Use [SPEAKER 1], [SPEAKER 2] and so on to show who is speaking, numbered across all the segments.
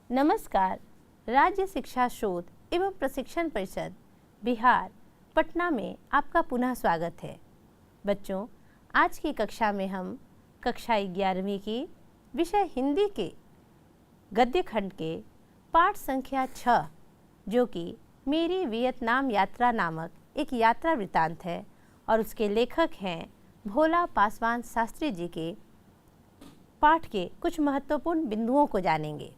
[SPEAKER 1] नमस्कार। राज्य शिक्षा शोध एवं प्रशिक्षण परिषद बिहार पटना में आपका पुनः स्वागत है। बच्चों, आज की कक्षा में हम कक्षा 11वीं की विषय हिंदी के गद्य खंड के पाठ संख्या 6 जो कि मेरी वियतनाम यात्रा नामक एक यात्रा वृत्तांत है और उसके लेखक हैं भोला पासवान शास्त्री जी के पाठ के कुछ महत्वपूर्ण बिंदुओं को जानेंगे।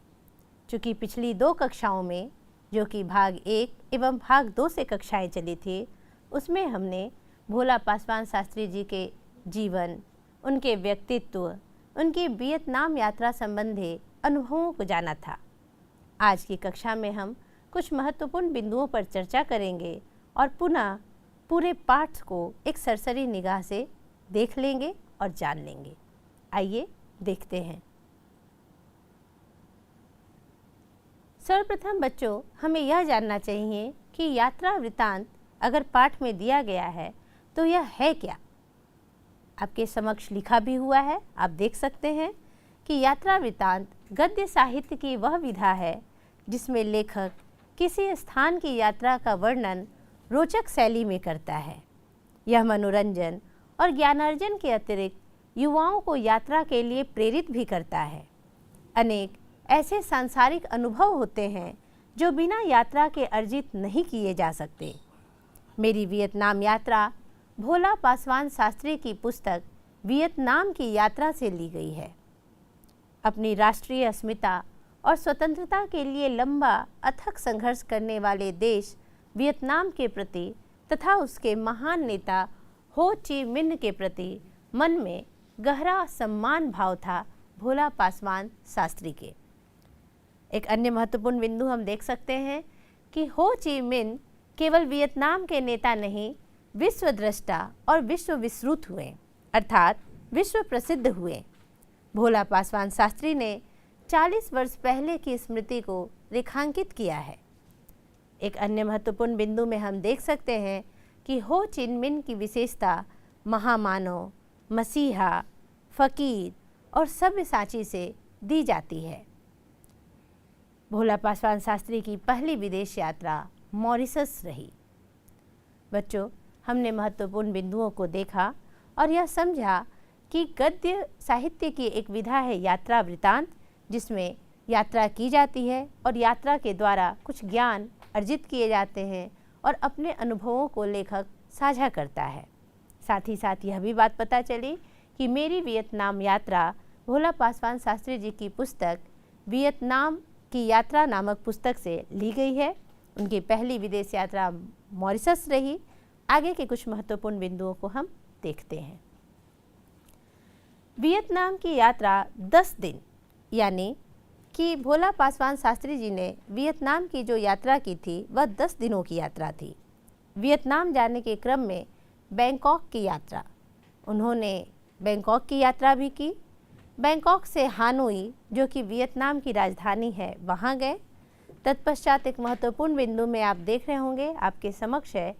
[SPEAKER 1] चूँकि पिछली 2 कक्षाओं में जो कि भाग 1 एवं भाग 2 से कक्षाएं चली थी, उसमें हमने भोला पासवान शास्त्री जी के जीवन, उनके व्यक्तित्व, उनकी वियतनाम यात्रा संबंधी अनुभवों को जाना था। आज की कक्षा में हम कुछ महत्वपूर्ण बिंदुओं पर चर्चा करेंगे और पुनः पूरे पाठ को एक सरसरी निगाह से देख लेंगे और जान लेंगे। आइए देखते हैं। सर्वप्रथम बच्चों, हमें यह जानना चाहिए कि यात्रा वृत्तांत अगर पाठ में दिया गया है तो यह है क्या। आपके समक्ष लिखा भी हुआ है, आप देख सकते हैं कि यात्रा वृत्तांत गद्य साहित्य की वह विधा है जिसमें लेखक किसी स्थान की यात्रा का वर्णन रोचक शैली में करता है। यह मनोरंजन और ज्ञानार्जन के अतिरिक्त युवाओं को यात्रा के लिए प्रेरित भी करता है। अनेक ऐसे सांसारिक अनुभव होते हैं जो बिना यात्रा के अर्जित नहीं किए जा सकते। मेरी वियतनाम यात्रा भोला पासवान शास्त्री की पुस्तक वियतनाम की यात्रा से ली गई है। अपनी राष्ट्रीय अस्मिता और स्वतंत्रता के लिए लंबा अथक संघर्ष करने वाले देश वियतनाम के प्रति तथा उसके महान नेता हो ची मिन्ह के प्रति मन में गहरा सम्मान भाव था भोला पासवान शास्त्री के। एक अन्य महत्वपूर्ण बिंदु हम देख सकते हैं कि हो ची मिन्ह केवल वियतनाम के नेता नहीं, विश्व दृष्टा और विश्व विश्रुत हुए, अर्थात विश्व प्रसिद्ध हुए। भोला पासवान शास्त्री ने 40 वर्ष पहले की स्मृति को रेखांकित किया है। एक अन्य महत्वपूर्ण बिंदु में हम देख सकते हैं कि हो ची मिन्ह की विशेषता महामानव, मसीहा, फकीर और सव्यसाची से दी जाती है। भोला पासवान शास्त्री की पहली विदेश यात्रा मॉरिशस रही। बच्चों, हमने महत्वपूर्ण बिंदुओं को देखा और यह समझा कि गद्य साहित्य की एक विधा है यात्रा वृत्तांत, जिसमें यात्रा की जाती है और यात्रा के द्वारा कुछ ज्ञान अर्जित किए जाते हैं और अपने अनुभवों को लेखक साझा करता है। साथ ही साथ यह भी बात पता चली कि मेरी वियतनाम यात्रा भोला पासवान शास्त्री जी की पुस्तक वियतनाम की यात्रा नामक पुस्तक से ली गई है। उनकी पहली विदेश यात्रा मॉरिशस रही। आगे के कुछ महत्वपूर्ण बिंदुओं को हम देखते हैं। वियतनाम की यात्रा 10 दिन, यानी कि भोला पासवान शास्त्री जी ने वियतनाम की जो यात्रा की थी वह 10 दिनों की यात्रा थी। वियतनाम जाने के क्रम में बैंकॉक की यात्रा, उन्होंने बैंकॉक की यात्रा भी की। बैंकॉक से हानोई, जो कि वियतनाम की राजधानी है, वहाँ गए। तत्पश्चात एक महत्वपूर्ण बिंदु में आप देख रहे होंगे, आपके समक्ष है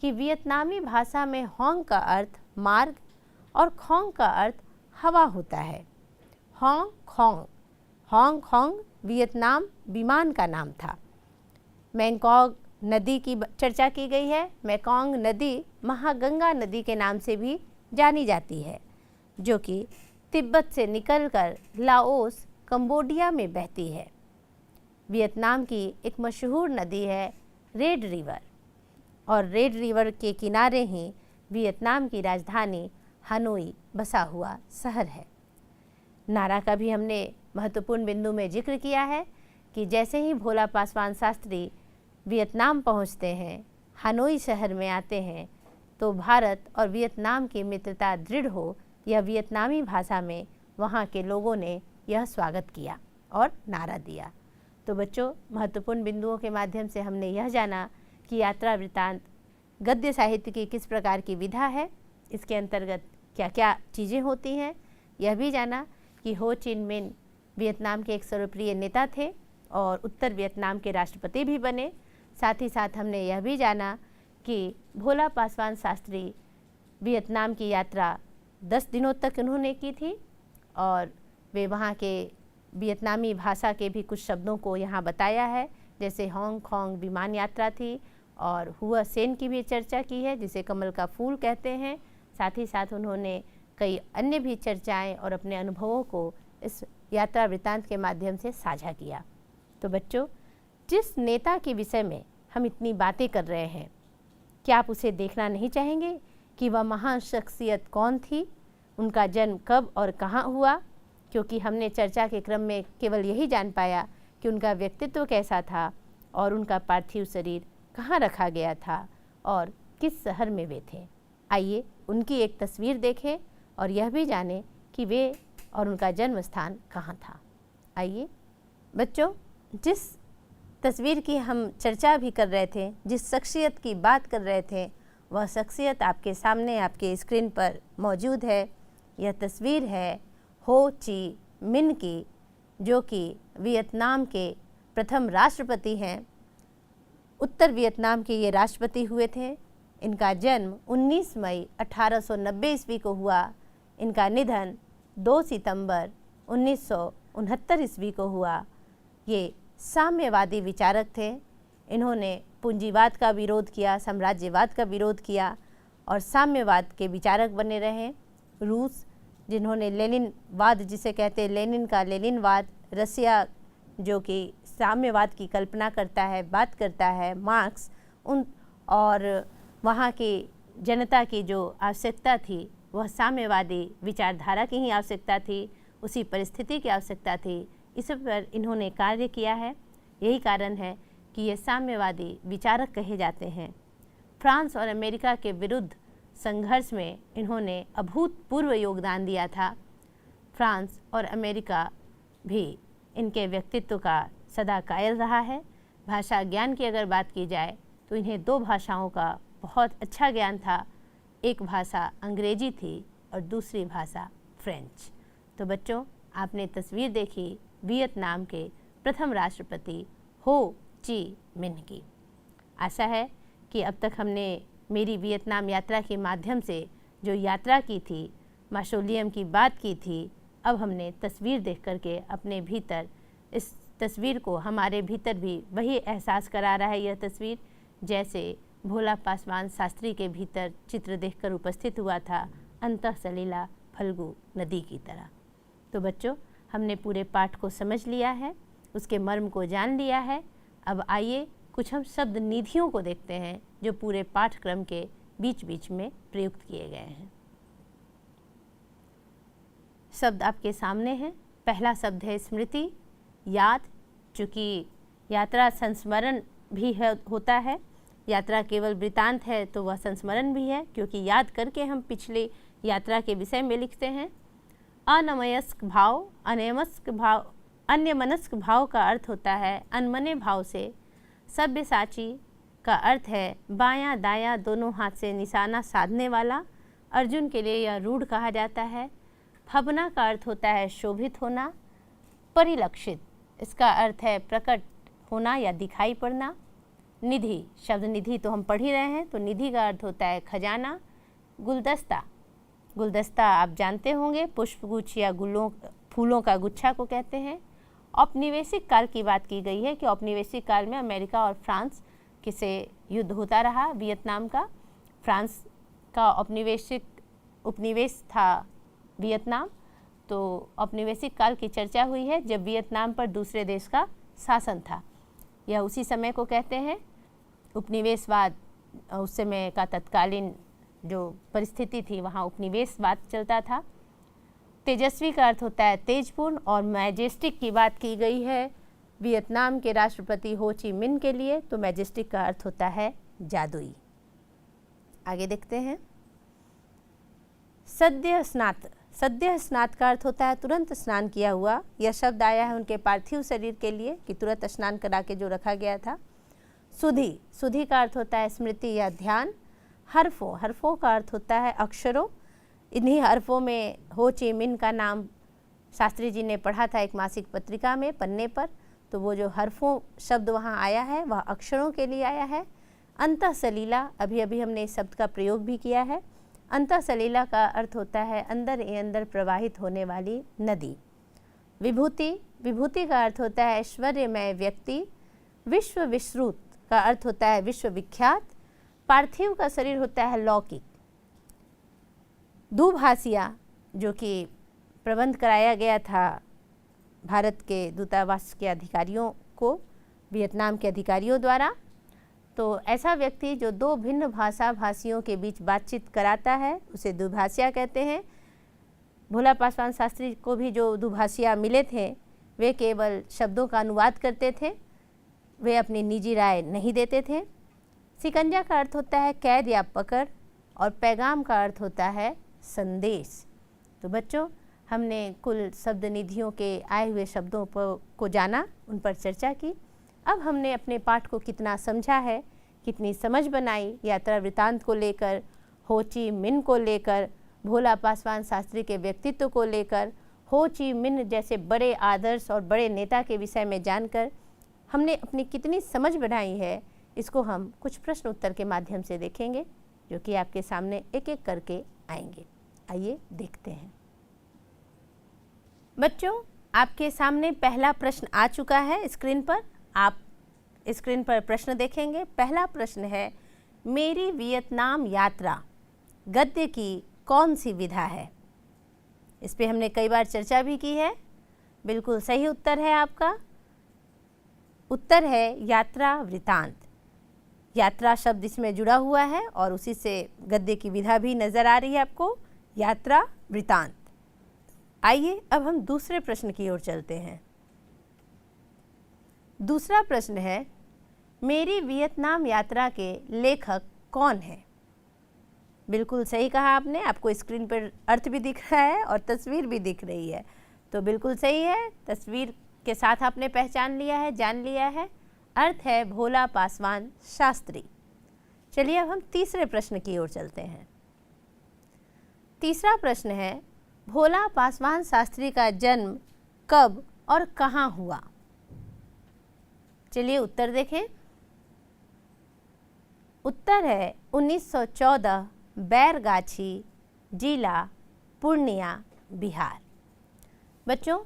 [SPEAKER 1] कि वियतनामी भाषा में होंग का अर्थ मार्ग और खोंग का अर्थ हवा होता है। होंग खोंग, होंग खोंग वियतनाम विमान का नाम था। मैंगकोंग नदी की चर्चा की गई है। मैकोंग नदी महागंगा नदी के नाम से भी जानी जाती है, जो कि तिब्बत से निकलकर लाओस, कंबोडिया में बहती है। वियतनाम की एक मशहूर नदी है रेड रिवर, और रेड रिवर के किनारे ही वियतनाम की राजधानी हनोई बसा हुआ शहर है। नारा का भी हमने महत्वपूर्ण बिंदु में जिक्र किया है कि जैसे ही भोला पासवान शास्त्री वियतनाम पहुंचते हैं, हनोई शहर में आते हैं, तो भारत और वियतनाम की मित्रता दृढ़ हो, यह वियतनामी भाषा में वहाँ के लोगों ने यह स्वागत किया और नारा दिया। तो बच्चों, महत्वपूर्ण बिंदुओं के माध्यम से हमने यह जाना कि यात्रा वृत्तांत गद्य साहित्य की किस प्रकार की विधा है, इसके अंतर्गत क्या क्या चीज़ें होती हैं। यह भी जाना कि हो चिन मिन्ह वियतनाम के एक सर्वप्रिय नेता थे और उत्तर वियतनाम के राष्ट्रपति भी बने। साथ ही साथ हमने यह भी जाना कि भोला पासवान शास्त्री वियतनाम की यात्रा 10 दिनों तक उन्होंने की थी और वे वहाँ के वियतनामी भाषा के भी कुछ शब्दों को यहाँ बताया है, जैसे हांगकांग विमान यात्रा थी और हुआ सेन की भी चर्चा की है जिसे कमल का फूल कहते हैं। साथ ही साथ उन्होंने कई अन्य भी चर्चाएं और अपने अनुभवों को इस यात्रा वृत्तांत के माध्यम से साझा किया। तो बच्चों, जिस नेता के विषय में हम इतनी बातें कर रहे हैं, क्या आप उसे देखना नहीं चाहेंगे कि वह महान शख्सियत कौन थी, उनका जन्म कब और कहाँ हुआ? क्योंकि हमने चर्चा के क्रम में केवल यही जान पाया कि उनका व्यक्तित्व कैसा था और उनका पार्थिव शरीर कहाँ रखा गया था और किस शहर में वे थे। आइए उनकी एक तस्वीर देखें और यह भी जानें कि वे और उनका जन्म स्थान कहाँ था। आइए बच्चों, जिस तस्वीर की हम चर्चा भी कर रहे थे, जिस शख्सियत की बात कर रहे थे, वह शख्सियत आपके सामने आपके स्क्रीन पर मौजूद है। यह तस्वीर है हो ची मिन की, जो कि वियतनाम के प्रथम राष्ट्रपति हैं। उत्तर वियतनाम के ये राष्ट्रपति हुए थे। इनका जन्म 19 मई 1890 ईस्वी को हुआ। इनका निधन 2 सितंबर 1969 ईस्वी को हुआ। ये साम्यवादी विचारक थे। इन्होंने पूंजीवाद का विरोध किया, साम्राज्यवाद का विरोध किया और साम्यवाद के विचारक बने रहे। रूस, जिन्होंने लेनिनवाद जिसे कहते हैं, लेनिन का लेनिनवाद, रसिया जो कि साम्यवाद की कल्पना करता है, बात करता है, मार्क्स, उन और वहाँ की जनता की जो आवश्यकता थी वह साम्यवादी विचारधारा की ही आवश्यकता थी, उसी परिस्थिति की आवश्यकता थी। इस पर इन्होंने कार्य किया है। यही कारण है कि ये साम्यवादी विचारक कहे जाते हैं। फ्रांस और अमेरिका के विरुद्ध संघर्ष में इन्होंने अभूतपूर्व योगदान दिया था। फ्रांस और अमेरिका भी इनके व्यक्तित्व का सदा कायल रहा है। भाषा ज्ञान की अगर बात की जाए तो इन्हें 2 भाषाओं का बहुत अच्छा ज्ञान था। एक भाषा अंग्रेजी थी और दूसरी भाषा फ्रेंच। तो बच्चों, आपने तस्वीर देखी वियतनाम के प्रथम राष्ट्रपति हो ची मिन की। आशा है कि अब तक हमने मेरी वियतनाम यात्रा के माध्यम से जो यात्रा की थी, मौसोलियम की बात की थी, अब हमने तस्वीर देख करके अपने भीतर इस तस्वीर को, हमारे भीतर भी वही एहसास करा रहा है यह तस्वीर जैसे भोला पासवान शास्त्री के भीतर चित्र देखकर उपस्थित हुआ था, अंतः सलीला फल्गु नदी की तरह। तो बच्चों, हमने पूरे पाठ को समझ लिया है, उसके मर्म को जान लिया है। अब आइए कुछ हम शब्द निधियों को देखते हैं जो पूरे पाठ्यक्रम के बीच बीच में प्रयुक्त किए गए हैं। शब्द आपके सामने हैं। पहला शब्द है स्मृति, याद। चूँकि यात्रा संस्मरण भी होता है, यात्रा केवल वृत्तांत है तो वह संस्मरण भी है, क्योंकि याद करके हम पिछली यात्रा के विषय में लिखते हैं। अनमनस्क भाव, अन्यमनस्क भाव, अन्यमनस्क भाव का अर्थ होता है अनमने भाव से। सब्यसाची का अर्थ है बायां दायां दोनों हाथ से निशाना साधने वाला। अर्जुन के लिए यह रूढ़ कहा जाता है। फबना का अर्थ होता है शोभित होना। परिलक्षित, इसका अर्थ है प्रकट होना या दिखाई पड़ना। निधि, शब्द निधि तो हम पढ़ ही रहे हैं, तो निधि का अर्थ होता है खजाना। गुलदस्ता, गुलदस्ता आप जानते होंगे, पुष्पगुच्छ या फूलों का गुच्छा को कहते हैं। औपनिवेशिक काल की बात की गई है कि औपनिवेशिक काल में अमेरिका और फ्रांस से युद्ध होता रहा। वियतनाम का, फ्रांस का उपनिवेश था वियतनाम, तो औपनिवेशिक काल की चर्चा हुई है जब वियतनाम पर दूसरे देश का शासन था। यह उसी समय को कहते हैं। उपनिवेशवाद, उस समय का तत्कालीन जो परिस्थिति थी वहाँ उपनिवेशवाद चलता था। तेजस्वी का अर्थ होता है तेजपूर्ण, और मैजेस्टिक की बात की गई है वियतनाम के राष्ट्रपति हो ची मिन के लिए, तो मैजेस्टिक का अर्थ होता है जादुई। आगे देखते हैं। सद्य स्नात, सद्य स्नात का अर्थ होता है तुरंत स्नान किया हुआ। यह शब्द आया है उनके पार्थिव शरीर के लिए कि तुरंत स्नान करा के जो रखा गया था। सुधि, सुधि का अर्थ होता है स्मृति या ध्यान। हरफों, हरफों का अर्थ होता है अक्षरों। इन्हीं हरफों में हो ची मिन का नाम शास्त्री जी ने पढ़ा था एक मासिक पत्रिका में पन्ने पर, तो वो जो हरफों शब्द वहाँ आया है वह अक्षरों के लिए आया है। अंतःसलीला, अभी अभी हमने इस शब्द का प्रयोग भी किया है। अंतःसलीला का अर्थ होता है अंदर ही अंदर प्रवाहित होने वाली नदी। विभूति, विभूति का अर्थ होता है ऐश्वर्यमय व्यक्ति। विश्व विश्रुत का अर्थ होता है विश्वविख्यात। पार्थिव का शरीर होता है लौकिक। दुभाषिया, जो कि प्रबंध कराया गया था भारत के दूतावास के अधिकारियों को, वियतनाम के अधिकारियों द्वारा, तो ऐसा व्यक्ति जो दो भिन्न भाषा भाषियों के बीच बातचीत कराता है उसे दुभाषिया कहते हैं। भोला पासवान शास्त्री को भी जो दुभाषिया मिले थे वे केवल शब्दों का अनुवाद करते थे, वे अपनी निजी राय नहीं देते थे। शिकंजा का अर्थ होता है कैद या पकड़, और पैगाम का अर्थ होता है संदेश। तो बच्चों, हमने कुल शब्द निधियों के आए हुए शब्दों को जाना, उन पर चर्चा की। अब हमने अपने पाठ को कितना समझा है, कितनी समझ बनाई यात्रा वृतांत को लेकर, हो ची मिन्ह को लेकर, भोला पासवान शास्त्री के व्यक्तित्व को लेकर, हो ची मिन्ह जैसे बड़े आदर्श और बड़े नेता के विषय में जानकर हमने अपनी कितनी समझ बनाई है, इसको हम कुछ प्रश्न उत्तर के माध्यम से देखेंगे, जो कि आपके सामने एक एक करके आएंगे। आइए देखते हैं। बच्चों, आपके सामने पहला प्रश्न आ चुका है स्क्रीन पर। आप स्क्रीन पर प्रश्न देखेंगे। पहला प्रश्न है, मेरी वियतनाम यात्रा गद्य की कौन सी विधा है? इस पे हमने कई बार चर्चा भी की है। बिल्कुल सही उत्तर है आपका। उत्तर है यात्रा वृतांत। यात्रा शब्द इसमें जुड़ा हुआ है और उसी से गद्य की विधा भी नज़र आ रही है आपको, यात्रा वृतांत। आइए अब हम दूसरे प्रश्न की ओर चलते हैं। दूसरा प्रश्न है, मेरी वियतनाम यात्रा के लेखक कौन है? बिल्कुल सही कहा आपने। आपको स्क्रीन पर अर्थ भी दिख रहा है और तस्वीर भी दिख रही है, तो बिल्कुल सही है। तस्वीर के साथ आपने पहचान लिया है, जान लिया है। अर्थ है भोला पासवान शास्त्री। चलिए अब हम तीसरे प्रश्न की ओर चलते हैं। तीसरा प्रश्न है, भोला पासवान शास्त्री का जन्म कब और कहाँ हुआ? चलिए उत्तर देखें। उत्तर है 1914, बैरगाछी, जिला पूर्णिया, बिहार। बच्चों,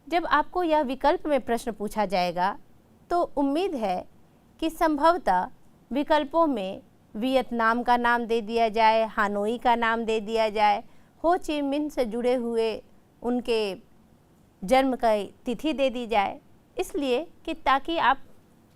[SPEAKER 1] जब आपको यह विकल्प में प्रश्न पूछा जाएगा तो उम्मीद है कि संभवतः विकल्पों में वियतनाम का नाम दे दिया जाए, हानोई का नाम दे दिया जाए, हो ची मिन्ह से जुड़े हुए उनके जन्म का तिथि दे दी जाए, इसलिए कि ताकि आप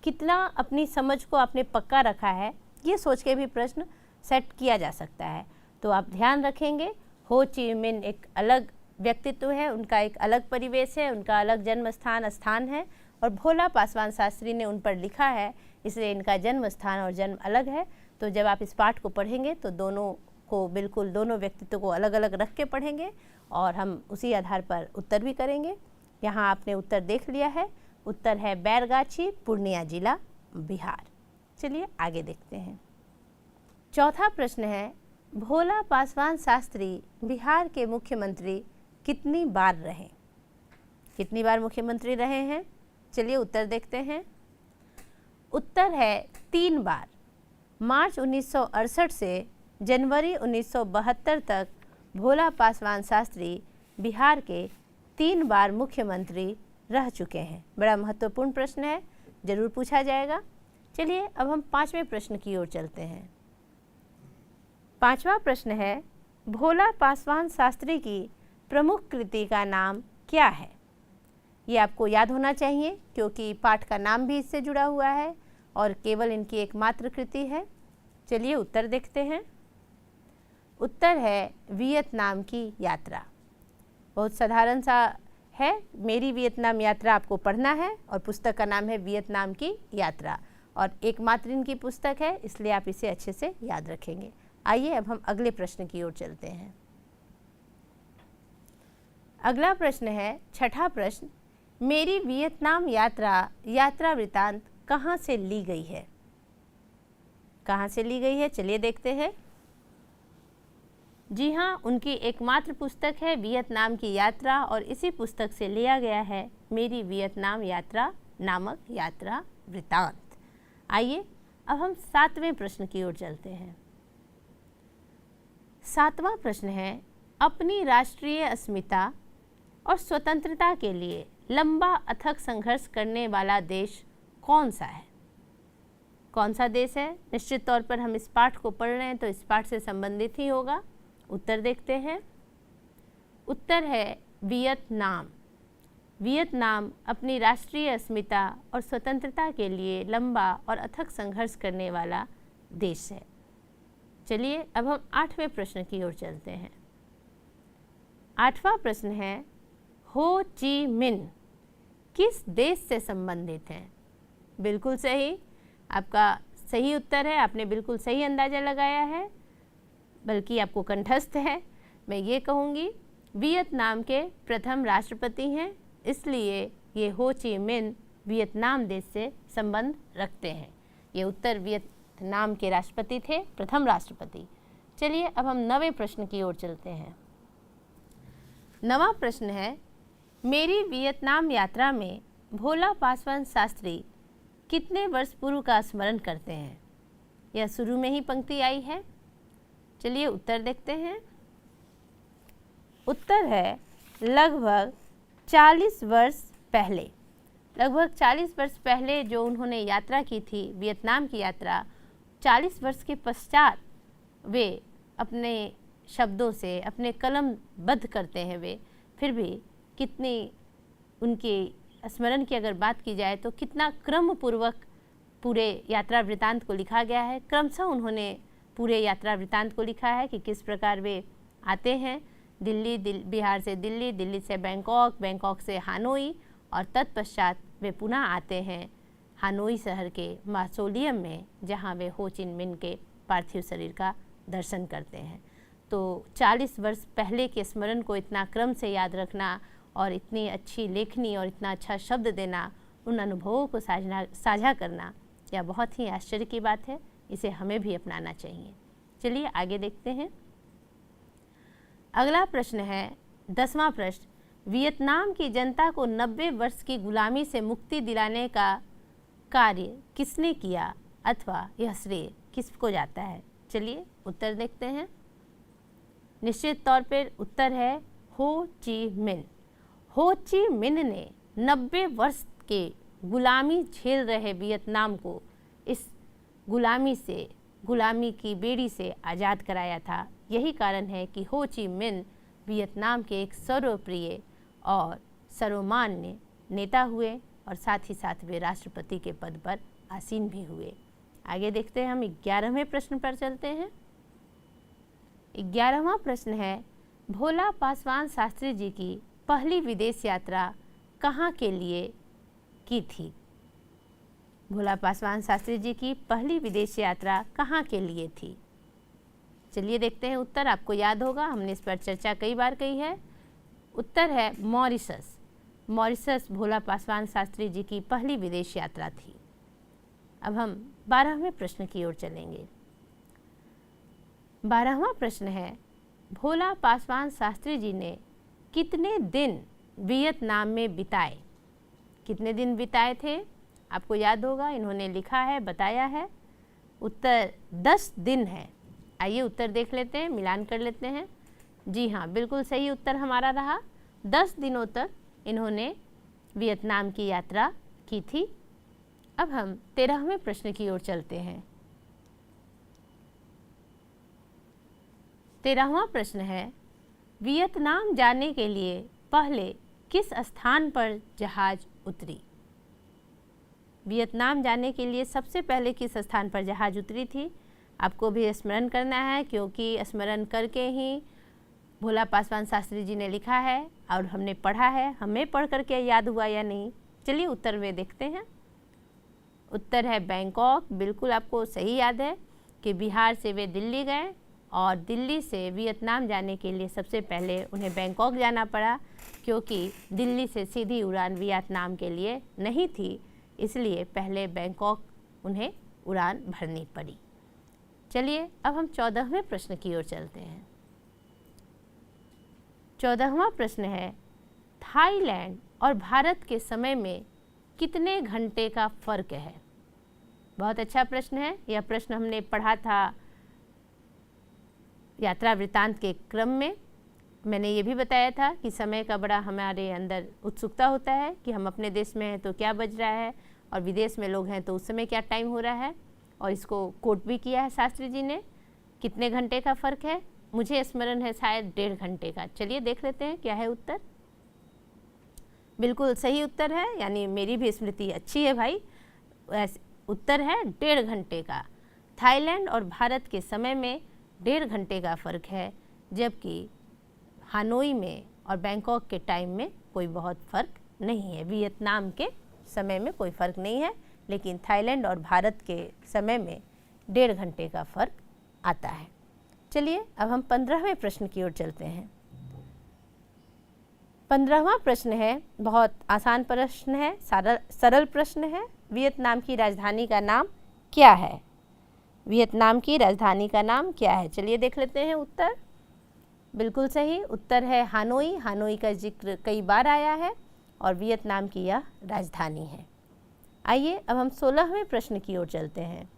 [SPEAKER 1] कितना अपनी समझ को आपने पक्का रखा है ये सोच के भी प्रश्न सेट किया जा सकता है। तो आप ध्यान रखेंगे, हो ची मिन्ह एक अलग व्यक्तित्व है, उनका एक अलग परिवेश है, उनका अलग जन्म स्थान है, और भोला पासवान शास्त्री ने उन पर लिखा है, इसलिए इनका जन्म स्थान और जन्म अलग है। तो जब आप इस पाठ को पढ़ेंगे तो दोनों को बिल्कुल, दोनों व्यक्तित्व को अलग अलग रख के पढ़ेंगे और हम उसी आधार पर उत्तर भी करेंगे। यहाँ आपने उत्तर देख लिया है। उत्तर है बैरगाछी, पूर्णिया जिला, बिहार। चलिए आगे देखते हैं। चौथा प्रश्न है, भोला पासवान शास्त्री बिहार के मुख्यमंत्री कितनी बार रहे? कितनी बार मुख्यमंत्री रहे हैं? चलिए उत्तर देखते हैं। उत्तर है 3 बार। मार्च 1968 से जनवरी 1972 तक भोला पासवान शास्त्री बिहार के 3 बार मुख्यमंत्री रह चुके हैं। बड़ा महत्वपूर्ण प्रश्न है, जरूर पूछा जाएगा। चलिए अब हम 5वें प्रश्न की ओर चलते हैं। 5वां प्रश्न है, भोला पासवान शास्त्री की प्रमुख कृति का नाम क्या है? ये आपको याद होना चाहिए क्योंकि पाठ का नाम भी इससे जुड़ा हुआ है और केवल इनकी एकमात्र कृति है। चलिए उत्तर देखते हैं। उत्तर है वियतनाम की यात्रा। बहुत साधारण सा है, मेरी वियतनाम यात्रा आपको पढ़ना है और पुस्तक का नाम है वियतनाम की यात्रा और एकमात्र इनकी पुस्तक है, इसलिए आप इसे अच्छे से याद रखेंगे। आइए अब हम अगले प्रश्न की ओर चलते हैं। अगला प्रश्न है 6ठा प्रश्न, मेरी वियतनाम यात्रा वृतांत कहाँ से ली गई है? कहाँ से ली गई है? चलिए देखते हैं। जी हाँ, उनकी एकमात्र पुस्तक है वियतनाम की यात्रा और इसी पुस्तक से लिया गया है मेरी वियतनाम यात्रा नामक यात्रा वृतांत। आइए अब हम 7वें प्रश्न की ओर चलते हैं। 7वां प्रश्न है, अपनी राष्ट्रीय अस्मिता और स्वतंत्रता के लिए लंबा अथक संघर्ष करने वाला देश कौन सा है? कौन सा देश है? निश्चित तौर पर हम इस पाठ को पढ़ रहे हैं तो इस पाठ से संबंधित ही होगा। उत्तर देखते हैं। उत्तर है वियतनाम। वियतनाम अपनी राष्ट्रीय अस्मिता और स्वतंत्रता के लिए लंबा और अथक संघर्ष करने वाला देश है। चलिए अब हम 8वें प्रश्न की ओर चलते हैं। 8वां प्रश्न है, हो ची मिन्ह किस देश से संबंधित हैं? बिल्कुल सही, आपका सही उत्तर है। आपने बिल्कुल सही अंदाज़ा लगाया है, बल्कि आपको कंठस्थ है। मैं ये कहूँगी वियतनाम के प्रथम राष्ट्रपति हैं, इसलिए ये हो ची मिन्ह वियतनाम देश से संबंध रखते हैं। ये उत्तर वियतनाम के राष्ट्रपति थे, प्रथम राष्ट्रपति। चलिए अब हम 9वें प्रश्न की ओर चलते हैं। 9वां प्रश्न है, मेरी वियतनाम यात्रा में भोला पासवान शास्त्री कितने वर्ष पूर्व का स्मरण करते हैं? यह शुरू में ही पंक्ति आई है। चलिए उत्तर देखते हैं। उत्तर है लगभग 40 वर्ष पहले। लगभग 40 वर्ष पहले जो उन्होंने यात्रा की थी, वियतनाम की यात्रा, 40 वर्ष के पश्चात वे अपने शब्दों से अपने कलमबद्ध करते हैं। वे फिर भी कितनी उनके स्मरण की अगर बात की जाए तो कितना क्रम पूर्वक पूरे यात्रा वृतांत को लिखा गया है। क्रमशः उन्होंने पूरे यात्रा वृतांत को लिखा है कि किस प्रकार वे आते हैं बिहार से दिल्ली, दिल्ली से बैंकॉक, बैंकॉक से हानोई और तत्पश्चात वे पुनः आते हैं हानोई शहर के मौसोलियम में, जहां वे हो चिन मिन्ह के पार्थिव शरीर का दर्शन करते हैं। तो 40 वर्ष पहले के स्मरण को इतना क्रम से याद रखना और इतनी अच्छी लेखनी और इतना अच्छा शब्द देना, उन अनुभवों को साझा करना, यह बहुत ही आश्चर्य की बात है। इसे हमें भी अपनाना चाहिए। चलिए आगे देखते हैं। अगला प्रश्न है 10वां प्रश्न, वियतनाम की जनता को 90 वर्ष की गुलामी से मुक्ति दिलाने का कार्य किसने किया अथवा यह श्रेय किसको जाता है? चलिए उत्तर देखते हैं। निश्चित तौर पर उत्तर है हो ची मिन्ह। हो ची मिन्ह ने 90 वर्ष के गुलामी झेल रहे वियतनाम को इस गुलामी की बेड़ी से आज़ाद कराया था। यही कारण है कि हो ची मिन्ह वियतनाम के एक सर्वप्रिय और सर्वमान्य नेता हुए और साथ ही साथ वे राष्ट्रपति के पद पर आसीन भी हुए। आगे देखते हैं, हम 11वें प्रश्न पर चलते हैं। 11वां प्रश्न है, भोला पासवान शास्त्री जी की पहली विदेश यात्रा कहाँ के लिए की थी? भोला पासवान शास्त्री जी की पहली विदेश यात्रा कहाँ के लिए थी? चलिए देखते हैं उत्तर। आपको याद होगा, हमने इस पर चर्चा कई बार की है। उत्तर है मॉरिशस। मॉरिशस भोला पासवान शास्त्री जी की पहली विदेश यात्रा थी। अब हम 12वें प्रश्न की ओर चलेंगे। 12वां प्रश्न है, भोला पासवान शास्त्री जी ने कितने दिन वियतनाम में बिताए? कितने दिन बिताए थे? आपको याद होगा, इन्होंने लिखा है, बताया है। उत्तर 10 दिन है। आइए उत्तर देख लेते हैं, मिलान कर लेते हैं। जी हाँ, बिल्कुल सही उत्तर हमारा रहा। 10 दिनों तक इन्होंने वियतनाम की यात्रा की थी। अब हम 13वें प्रश्न की ओर चलते हैं। 13वां प्रश्न है, वियतनाम जाने के लिए पहले किस स्थान पर जहाज उतरी? वियतनाम जाने के लिए सबसे पहले किस स्थान पर जहाज उतरी थी? आपको भी स्मरण करना है, क्योंकि स्मरण करके ही भोला पासवान शास्त्री जी ने लिखा है और हमने पढ़ा है। हमें पढ़ करके याद हुआ या नहीं? चलिए उत्तर में देखते हैं। उत्तर है बैंकॉक। बिल्कुल आपको सही याद है कि बिहार से वे दिल्ली गए और दिल्ली से वियतनाम जाने के लिए सबसे पहले उन्हें बैंकॉक जाना पड़ा, क्योंकि दिल्ली से सीधी उड़ान वियतनाम के लिए नहीं थी, इसलिए पहले बैंकॉक उन्हें उड़ान भरनी पड़ी। चलिए अब हम 14वें प्रश्न की ओर चलते हैं। 14वां प्रश्न है, थाईलैंड और भारत के समय में कितने घंटे का फ़र्क है? बहुत अच्छा प्रश्न है। यह प्रश्न हमने पढ़ा था यात्रा वृत्तांत के क्रम में। मैंने ये भी बताया था कि समय का बड़ा हमारे अंदर उत्सुकता होता है कि हम अपने देश में हैं तो क्या बज रहा है और विदेश में लोग हैं तो उस समय क्या टाइम हो रहा है, और इसको कोट भी किया है शास्त्री जी ने। कितने घंटे का फ़र्क है? मुझे स्मरण है शायद 1.5 घंटे का। चलिए देख लेते हैं क्या है उत्तर। बिल्कुल सही उत्तर है, यानी मेरी भी स्मृति अच्छी है भाई। उत्तर है 1.5 घंटे का। थाईलैंड और भारत के समय में 1.5 घंटे का फ़र्क है, जबकि हानोई में और बैंकॉक के टाइम में कोई बहुत फ़र्क नहीं है। वियतनाम के समय में कोई फ़र्क नहीं है, लेकिन थाईलैंड और भारत के समय में 1.5 घंटे का फ़र्क आता है। चलिए अब हम 15वें प्रश्न की ओर चलते हैं। 15वां प्रश्न है, बहुत आसान प्रश्न है, सरल प्रश्न है। वियतनाम की राजधानी का नाम क्या है? वियतनाम की राजधानी का नाम क्या है? चलिए देख लेते हैं उत्तर। बिल्कुल सही उत्तर है हानोई। हानोई का जिक्र कई बार आया है और वियतनाम की यह राजधानी है। आइए अब हम 16वें प्रश्न की ओर चलते हैं।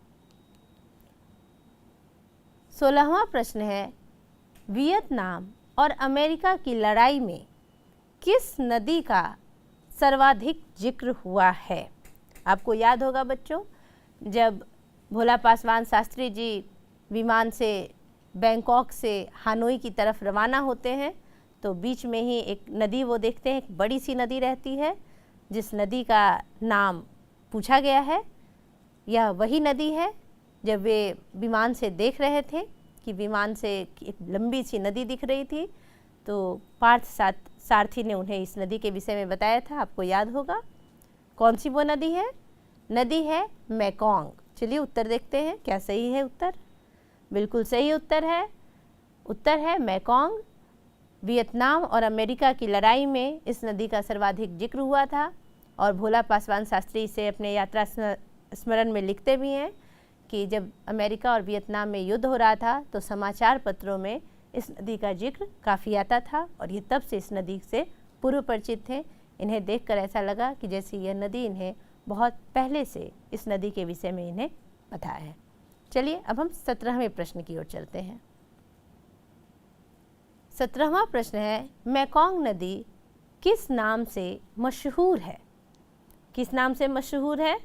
[SPEAKER 1] 16वां प्रश्न है, वियतनाम और अमेरिका की लड़ाई में किस नदी का सर्वाधिक जिक्र हुआ है? आपको याद होगा बच्चों, जब भोला पासवान शास्त्री जी विमान से बैंकॉक से हानोई की तरफ रवाना होते हैं तो बीच में ही एक नदी वो देखते हैं, एक बड़ी सी नदी रहती है जिस नदी का नाम पूछा गया है। यह वही नदी है। जब वे विमान से देख रहे थे कि विमान से एक लंबी सी नदी दिख रही थी तो पार्थ सारथी ने उन्हें इस नदी के विषय में बताया था। आपको याद होगा कौन सी वो नदी है? नदी है मेकोंग। चलिए उत्तर देखते हैं, क्या सही है उत्तर? बिल्कुल सही उत्तर है। उत्तर है मेकोंग। वियतनाम और अमेरिका की लड़ाई में इस नदी का सर्वाधिक जिक्र हुआ था और भोला पासवान शास्त्री इसे अपने यात्रा स्मरण में लिखते भी हैं कि जब अमेरिका और वियतनाम में युद्ध हो रहा था तो समाचार पत्रों में इस नदी का जिक्र काफ़ी आता था और ये तब से इस नदी से पूर्व परिचित थे। इन्हें देखकर ऐसा लगा कि जैसे यह नदी इन्हें बहुत पहले से इस नदी के विषय में इन्हें पता है। चलिए अब हम 17वें प्रश्न की ओर चलते हैं। 17वां प्रश्न है, मेकोंग नदी किस नाम से मशहूर है? किस नाम से मशहूर है?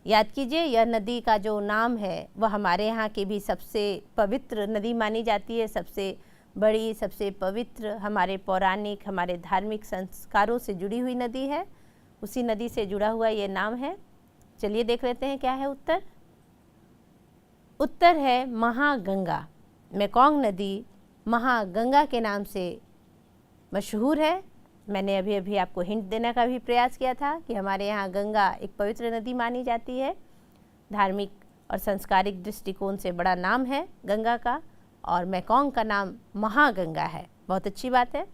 [SPEAKER 1] याद कीजिए, यह नदी का जो नाम है वह हमारे यहाँ की भी सबसे पवित्र नदी मानी जाती है। सबसे बड़ी, सबसे पवित्र, हमारे पौराणिक, हमारे धार्मिक संस्कारों से जुड़ी हुई नदी है। उसी नदी से जुड़ा हुआ ये नाम है। चलिए देख लेते हैं क्या है उत्तर। उत्तर है महागंगा। मेकोंग नदी महागंगा के नाम से मशहूर है। मैंने अभी अभी आपको हिंट देने का भी प्रयास किया था कि हमारे यहाँ गंगा एक पवित्र नदी मानी जाती है। धार्मिक और सांस्कृतिक दृष्टिकोण से बड़ा नाम है गंगा का, और मेकोंग का नाम महागंगा है। बहुत अच्छी बात है।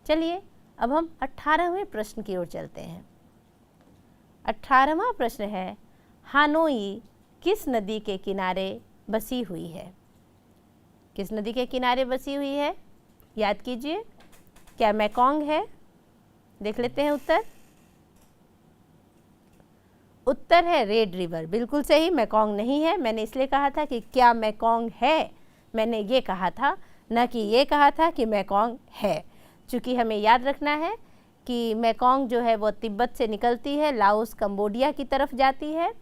[SPEAKER 1] चलिए अब हम 18वें प्रश्न की ओर चलते हैं। 18वां प्रश्न है, हानोई किस नदी के किनारे बसी हुई है? किस नदी के किनारे बसी हुई है? याद कीजिए, क्या मेकोंग है? देख लेते हैं उत्तर। उत्तर है रेड रिवर। बिल्कुल सही, मेकोंग नहीं है। मैंने इसलिए कहा था कि क्या मेकोंग है, मैंने ये कहा था, न कि ये कहा था कि मेकोंग है। चूँकि हमें याद रखना है कि मेकोंग जो है वो तिब्बत से निकलती है, लाओस कंबोडिया की तरफ जाती है,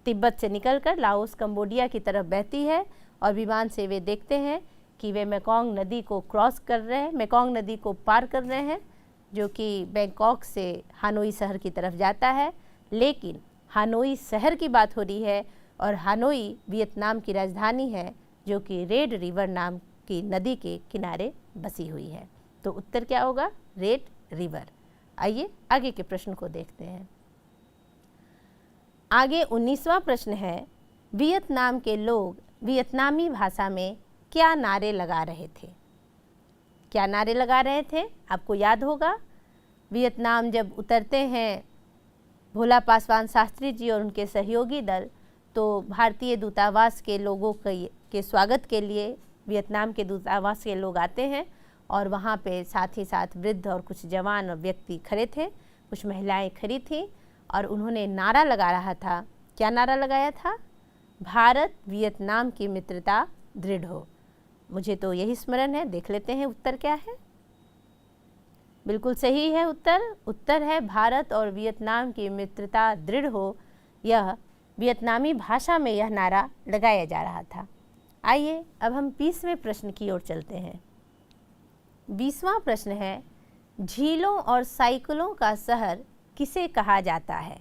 [SPEAKER 1] तिब्बत से निकलकर लाओस कंबोडिया की तरफ बहती है और विमान से वे देखते हैं कि वे मेकोंग नदी को क्रॉस कर रहे हैं, मेकोंग नदी को पार कर रहे हैं, जो कि बैंकॉक से हानोई शहर की तरफ जाता है। लेकिन हानोई शहर की बात हो रही है और हानोई वियतनाम की राजधानी है जो कि रेड रिवर नाम की नदी के किनारे बसी हुई है। तो उत्तर क्या होगा? Red river. आइए आगे के प्रश्न को देखते हैं। आगे 19वां प्रश्न है, वियतनाम के लोग वियतनामी भाषा में क्या नारे लगा रहे थे? क्या नारे लगा रहे थे? आपको याद होगा, वियतनाम जब उतरते हैं भोला पासवान शास्त्री जी और उनके सहयोगी दल, तो भारतीय दूतावास के लोगों के स्वागत के लिए वियतनाम के दूतावास के लोग आते हैं और वहाँ पे साथ ही साथ वृद्ध और कुछ जवान और व्यक्ति खड़े थे, कुछ महिलाएं खड़ी थीं और उन्होंने नारा लगा रहा था। क्या नारा लगाया था? भारत वियतनाम की मित्रता दृढ़ हो। मुझे तो यही स्मरण है। देख लेते हैं उत्तर क्या है। बिल्कुल सही है उत्तर। उत्तर है भारत और वियतनाम की मित्रता दृढ़ हो। यह वियतनामी भाषा में यह नारा लगाया जा रहा था। आइए अब हम 20वें प्रश्न की ओर चलते हैं। 20वां प्रश्न है, झीलों और साइकिलों का शहर किसे कहा जाता है?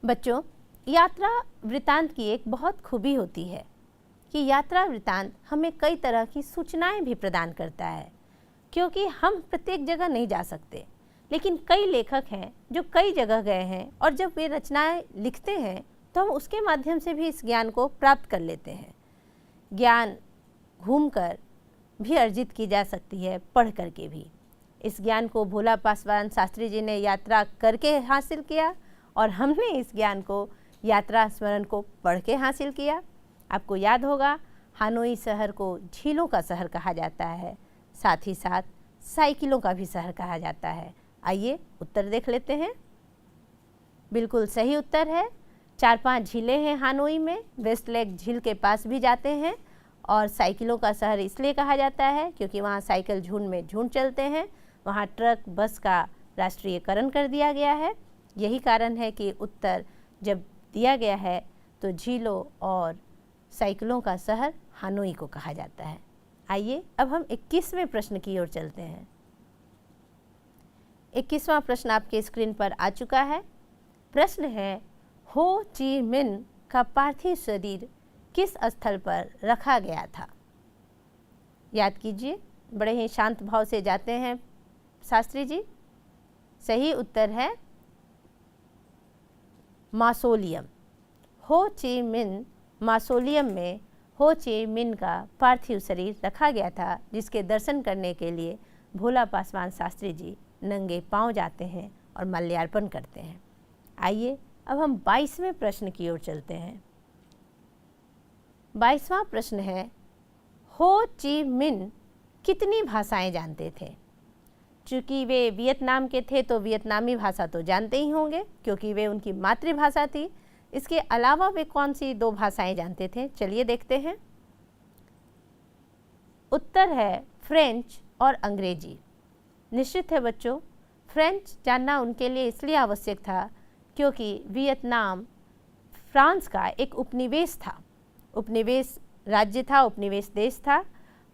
[SPEAKER 1] बच्चों, यात्रा वृत्तांत की एक बहुत खूबी होती है कि यात्रा वृत्तांत हमें कई तरह की सूचनाएं भी प्रदान करता है, क्योंकि हम प्रत्येक जगह नहीं जा सकते, लेकिन कई लेखक हैं जो कई जगह गए हैं और जब वे रचनाएं लिखते हैं तो हम उसके माध्यम से भी इस ज्ञान को प्राप्त कर लेते हैं। ज्ञान घूमकर भी अर्जित की जा सकती है, पढ़ करके भी। इस ज्ञान को भोला पासवान शास्त्री जी ने यात्रा करके हासिल किया और हमने इस ज्ञान को यात्रा स्मरण को पढ़ के हासिल किया। आपको याद होगा, हानोई शहर को झीलों का शहर कहा जाता है, साथ ही साथ साइकिलों का भी शहर कहा जाता है। आइए उत्तर देख लेते हैं। बिल्कुल सही उत्तर है। 4-5 झीलें हैं हानोई में। वेस्ट लेक झील के पास भी जाते हैं और साइकिलों का शहर इसलिए कहा जाता है क्योंकि वहाँ साइकिल झुंड में झुंड चलते हैं। वहाँ ट्रक बस का राष्ट्रीयकरण कर दिया गया है। यही कारण है कि उत्तर जब दिया गया है तो झीलों और साइकिलों का शहर हानोई को कहा जाता है। आइए अब हम 21वें प्रश्न की ओर चलते हैं। 21वां प्रश्न आपके स्क्रीन पर आ चुका है। प्रश्न है, हो ची मिन का पार्थिव शरीर किस स्थल पर रखा गया था? याद कीजिए, बड़े ही शांत भाव से जाते हैं शास्त्री जी। सही उत्तर है मौसोलियम। हो ची मिन मौसोलियम में हो ची मिन का पार्थिव शरीर रखा गया था, जिसके दर्शन करने के लिए भोला पासवान शास्त्री जी नंगे पांव जाते हैं और माल्यार्पण करते हैं। आइए अब हम 22वें प्रश्न की ओर चलते हैं। 22वां प्रश्न है, हो ची मिन कितनी भाषाएं जानते थे? चूँकि वे वियतनाम के थे तो वियतनामी भाषा तो जानते ही होंगे क्योंकि वे उनकी मातृभाषा थी। इसके अलावा वे कौन सी 2 भाषाएं जानते थे? चलिए देखते हैं। उत्तर है फ्रेंच और अंग्रेजी। निश्चित है बच्चों, फ्रेंच जानना उनके लिए इसलिए आवश्यक था क्योंकि वियतनाम फ्रांस का एक उपनिवेश था, उपनिवेश राज्य था, उपनिवेश देश था,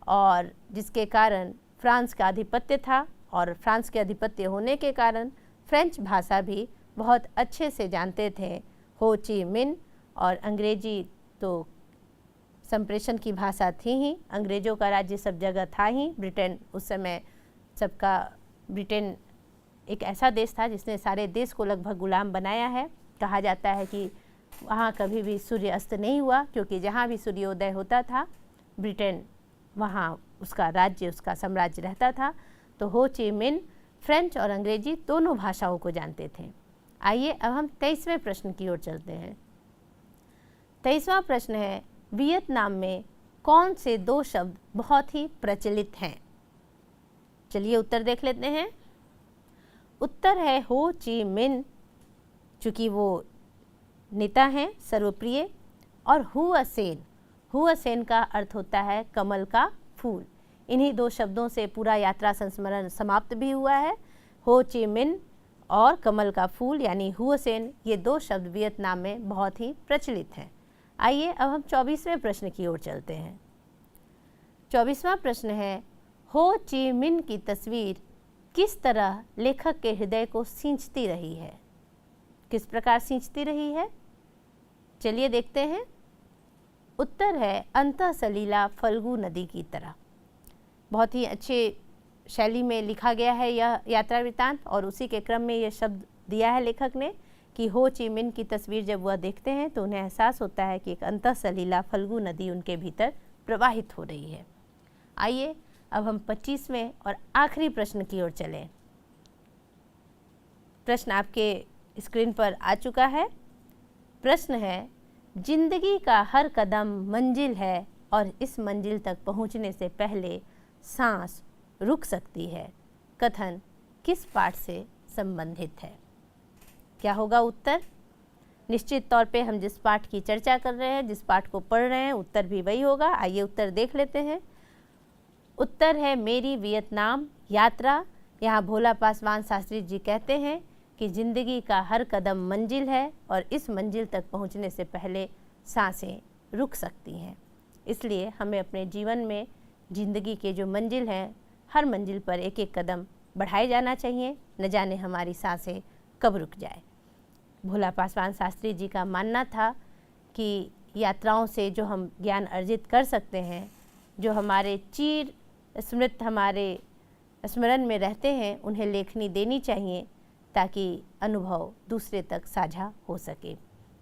[SPEAKER 1] और जिसके कारण फ्रांस का आधिपत्य था और फ्रांस के आधिपत्य होने के कारण फ्रेंच भाषा भी बहुत अच्छे से जानते थे हो ची मिन। और अंग्रेजी तो संप्रेषण की भाषा थी ही, अंग्रेज़ों का राज्य सब जगह था ही। ब्रिटेन उस समय सबका, ब्रिटेन एक ऐसा देश था जिसने सारे देश को लगभग गुलाम बनाया है। कहा जाता है कि वहाँ कभी भी सूर्य अस्त नहीं हुआ क्योंकि जहाँ भी सूर्योदय होता था ब्रिटेन वहाँ उसका राज्य, उसका साम्राज्य रहता था। तो हो ची मिन फ्रेंच और अंग्रेजी दोनों भाषाओं को जानते थे। आइए अब हम 23वें प्रश्न की ओर चलते हैं। 23वां प्रश्न है, वियतनाम में कौन से 2 शब्द बहुत ही प्रचलित हैं? चलिए उत्तर देख लेते हैं। उत्तर है हो ची मिन, चूँकि वो नेता हैं सर्वप्रिय, और हुआ सेन। हुआ सेन का अर्थ होता है कमल का फूल। इन्हीं 2 शब्दों से पूरा यात्रा संस्मरण समाप्त भी हुआ है। हो ची मिन और कमल का फूल यानी हुआ सेन, ये 2 शब्द वियतनाम में बहुत ही प्रचलित हैं। आइए अब हम 24वें प्रश्न की ओर चलते हैं। 24वां प्रश्न है, हो ची मिन की तस्वीर किस तरह लेखक के हृदय को सींचती रही है? किस प्रकार सींचती रही है? चलिए देखते हैं। उत्तर है अंतःसलीला फल्गु नदी की तरह। बहुत ही अच्छे शैली में लिखा गया है यह यात्रा वृत्तांत, और उसी के क्रम में यह शब्द दिया है लेखक ने कि हो ची मिन की तस्वीर जब वह देखते हैं तो उन्हें एहसास होता है कि एक अंतःसलीला फल्गु नदी उनके भीतर प्रवाहित हो रही है। आइए अब हम 25वें और आखिरी प्रश्न की ओर चलें। प्रश्न आपके स्क्रीन पर आ चुका है। प्रश्न है, जिंदगी का हर कदम मंजिल है और इस मंजिल तक पहुंचने से पहले सांस रुक सकती है कथन किस पाठ से संबंधित है? क्या होगा उत्तर? निश्चित तौर पे हम जिस पाठ की चर्चा कर रहे हैं, जिस पाठ को पढ़ रहे हैं, उत्तर भी वही होगा। आइए उत्तर देख लेते हैं। उत्तर है मेरी वियतनाम यात्रा। यहाँ भोला पासवान शास्त्री जी कहते हैं कि ज़िंदगी का हर कदम मंजिल है और इस मंजिल तक पहुँचने से पहले सांसें रुक सकती हैं। इसलिए हमें अपने जीवन में ज़िंदगी के जो मंजिल हैं, हर मंजिल पर एक एक कदम बढ़ाए जाना चाहिए, न जाने हमारी सांसें कब रुक जाए। भोला पासवान शास्त्री जी का मानना था कि यात्राओं से जो हम ज्ञान अर्जित कर सकते हैं, जो हमारे चिर स्मृत हमारे स्मरण में रहते हैं, उन्हें लेखनी देनी चाहिए ताकि अनुभव दूसरे तक साझा हो सके।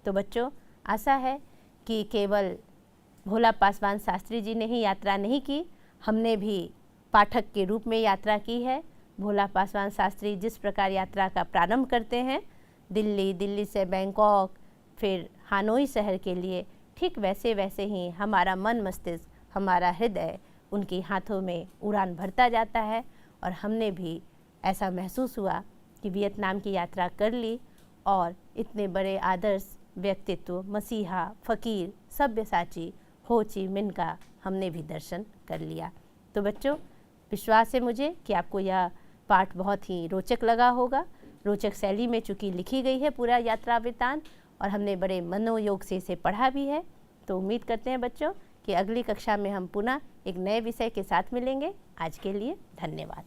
[SPEAKER 1] तो बच्चों, आशा है कि केवल भोला पासवान शास्त्री जी ने ही यात्रा नहीं की, हमने भी पाठक के रूप में यात्रा की है। भोला पासवान शास्त्री जिस प्रकार यात्रा का प्रारंभ करते हैं, दिल्ली से बैंकॉक, फिर हानोई शहर के लिए, ठीक वैसे वैसे ही हमारा मन मस्तिष्क, हमारा हृदय उनके हाथों में उड़ान भरता जाता है और हमने भी ऐसा महसूस हुआ कि वियतनाम की यात्रा कर ली और इतने बड़े आदर्श व्यक्तित्व, मसीहा, फ़कीर, सब्यसाची हो ची मिन्ह का हमने भी दर्शन कर लिया। तो बच्चों, विश्वास है मुझे कि आपको यह पाठ बहुत ही रोचक लगा होगा। रोचक शैली में चूँकि लिखी गई है पूरा यात्रा वृत्तांत और हमने बड़े मनोयोग से इसे पढ़ा भी है। तो उम्मीद करते हैं बच्चों कि अगली कक्षा में हम पुनः एक नए विषय के साथ मिलेंगे। आज के लिए धन्यवाद।